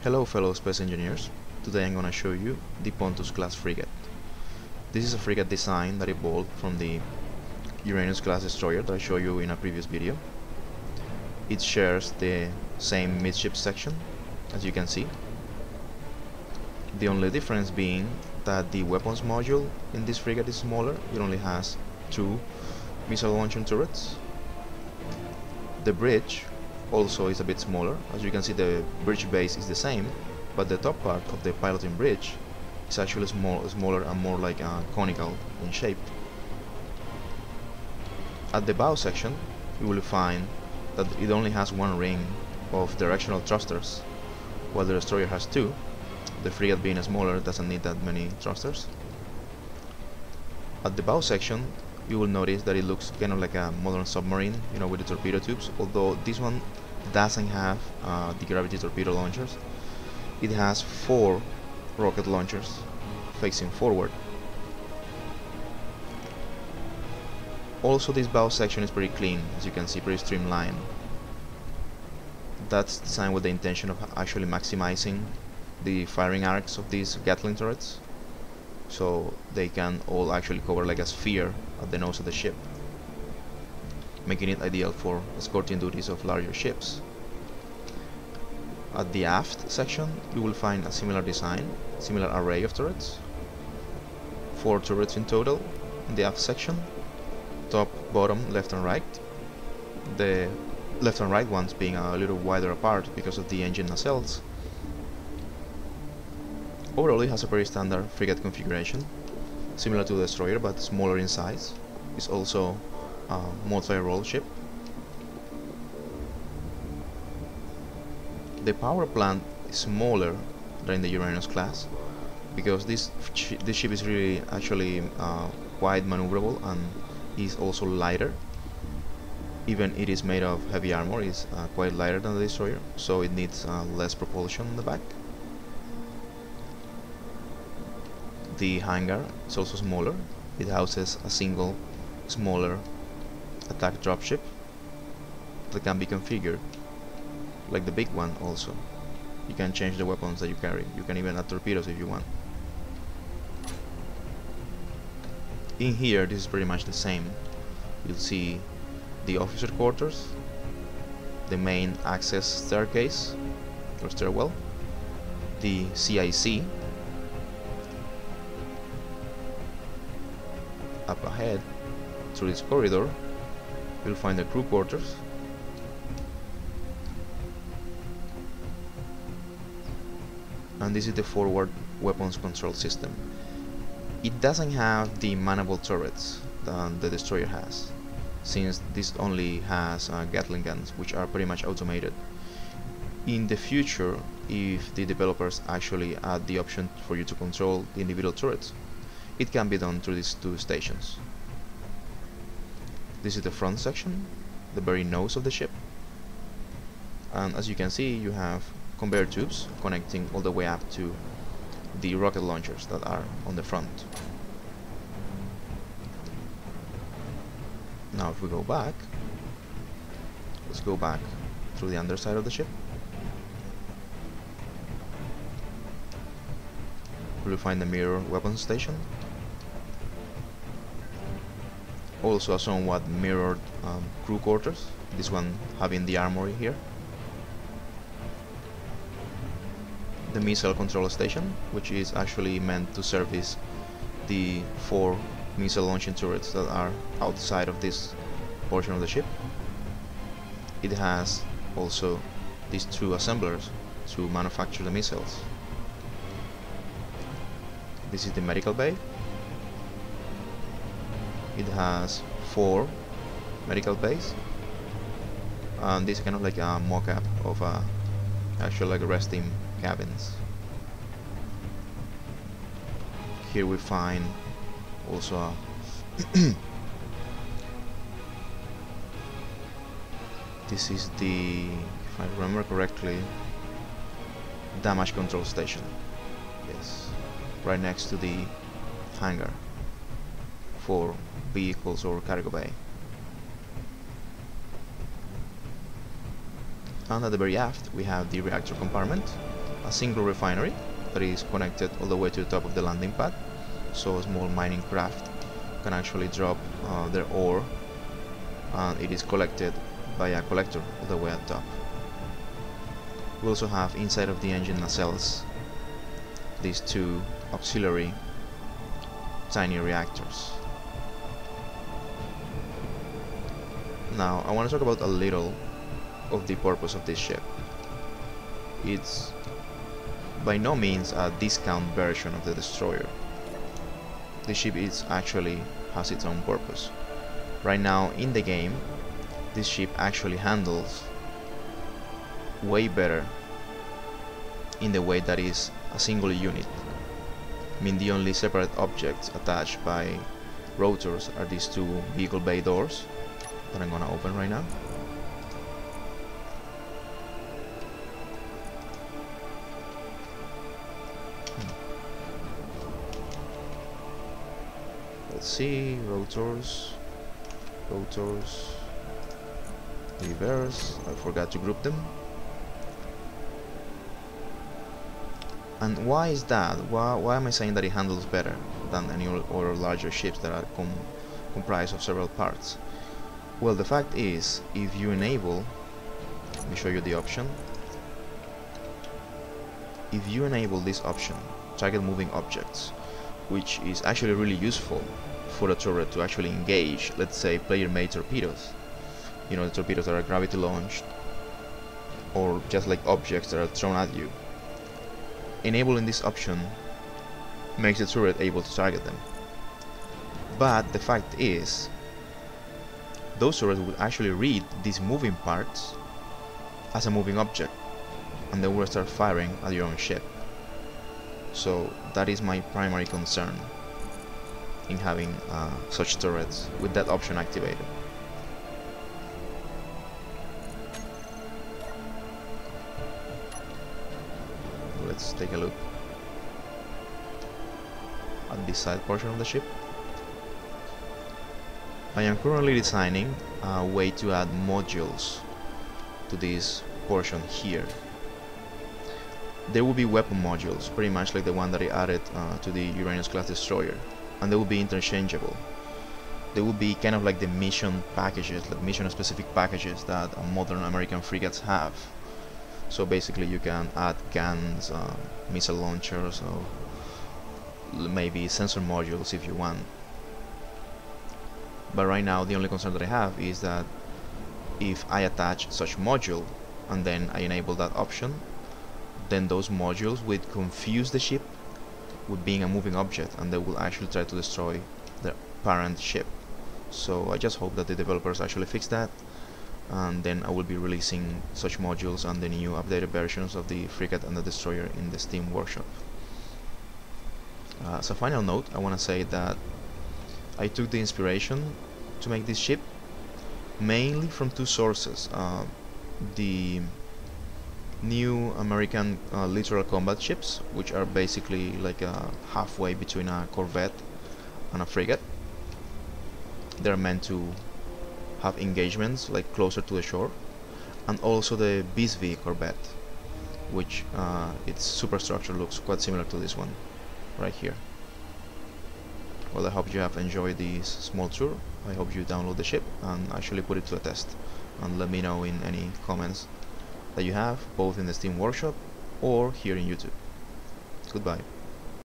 Hello fellow space engineers, today I'm gonna show you the Pontus class frigate. This is a frigate design that evolved from the Uranus class destroyer that I showed you in a previous video. It shares the same midship section, as you can see. The only difference being that the weapons module in this frigate is smaller. It only has 2 missile launching turrets. The bridge also is a bit smaller. As you can see, the bridge base is the same, but the top part of the piloting bridge is actually smaller and more like conical in shape. At the bow section, you will find that it only has 1 ring of directional thrusters, while the destroyer has 2. The frigate, being smaller, doesn't need that many thrusters. At the bow section, you will notice that it looks kind of like a modern submarine, with the torpedo tubes, although this one doesn't have the gravity torpedo launchers. It has 4 rocket launchers facing forward. Also, this bow section is pretty clean, as you can see, pretty streamlined. That's designed with the intention of actually maximizing the firing arcs of these Gatling turrets, so they can all actually cover like a sphere at the nose of the ship, making it ideal for escorting duties of larger ships. At the aft section, you will find a similar design, similar array of turrets. 4 turrets in total in the aft section, top, bottom, left and right. The left and right ones being a little wider apart because of the engine nacelles. Overall, it has a very standard frigate configuration, similar to the destroyer but smaller in size. It's also a multi-role ship. The power plant is smaller than the Uranus class because this ship is really actually quite maneuverable and is also lighter. Even it is made of heavy armor, it's quite lighter than the destroyer, so it needs less propulsion in the back. The hangar is also smaller. It houses a single smaller attack dropship that can be configured like the big one. Also, you can change the weapons that you carry. You can even add torpedoes if you want. In here, this is pretty much the same. You'll see the officer quarters, the main access staircase or stairwell, the CIC. Up ahead, through this corridor, you'll find the crew quarters, and this is the forward weapons control system. It doesn't have the manable turrets that the destroyer has, since this only has Gatling guns, which are pretty much automated. In the future, if the developers actually add the option for you to control the individual turrets, it can be done through these 2 stations. This is the front section, the very nose of the ship, and as you can see, you have conveyor tubes connecting all the way up to the rocket launchers that are on the front. Now if we go back, let's go back through the underside of the ship. We'll find the mirror weapons station, also a somewhat mirrored crew quarters, this one having the armory here. The missile control station, which is actually meant to service the 4 missile launching turrets that are outside of this portion of the ship. It has also these 2 assemblers to manufacture the missiles. This is the medical bay. It has 4 medical bays, and this is kind of like a mock-up of actual like resting cabins. Here we find also this is the, if I remember correctly, damage control station. Yes, right next to the hangar for vehicles or cargo bay. And at the very aft we have the reactor compartment, a single refinery that is connected all the way to the top of the landing pad, so a small mining craft can actually drop their ore, and it is collected by a collector all the way at top. We also have inside of the engine nacelles these two auxiliary tiny reactors. Now I want to talk about a little of the purpose of this ship. It's by no means a discount version of the destroyer. The ship actually has its own purpose. Right now in the game, this ship actually handles way better in the way that is a single unit. I mean, the only separate objects attached by rotors are these two vehicle bay doors that I'm gonna open right now. Let's see, rotors, reverse, I forgot to group them. And why is that? Why am I saying that it handles better than any other larger ships that are comprised of several parts? Well, the fact is, if you enable, let me show you the option. If you enable this option, target moving objects, which is actually really useful for the turret to actually engage, let's say, player-made torpedoes. You know, the torpedoes that are gravity launched, or just like objects that are thrown at you. Enabling this option makes the turret able to target them. But the fact is, those turrets would actually read these moving parts as a moving object, and they will start firing at your own ship. So that is my primary concern in having such turrets with that option activated. Let's take a look at the side portion of the ship. I am currently designing a way to add modules to this portion here. There will be weapon modules, pretty much like the one that I added to the Uranus class destroyer, and they will be interchangeable. They will be kind of like the mission packages, like mission specific packages that modern American frigates have. So basically you can add guns, missile launchers, or maybe sensor modules if you want. But right now the only concern that I have is that if I attach such module and then I enable that option, then those modules would confuse the ship with being a moving object, and they will actually try to destroy the parent ship. So I just hope that the developers actually fix that, and then I will be releasing such modules and the new updated versions of the Frigate and the Destroyer in the Steam workshop. As a final note, I want to say that I took the inspiration to make this ship mainly from two sources. The new American littoral combat ships, which are basically like halfway between a corvette and a frigate. They're meant to have engagements like closer to the shore, and also the Bisbee corvette, which its superstructure looks quite similar to this one right here. Well, I hope you have enjoyed this small tour. I hope you download the ship and actually put it to a test, and let me know in any comments that you have, both in the Steam workshop or here in YouTube. Goodbye.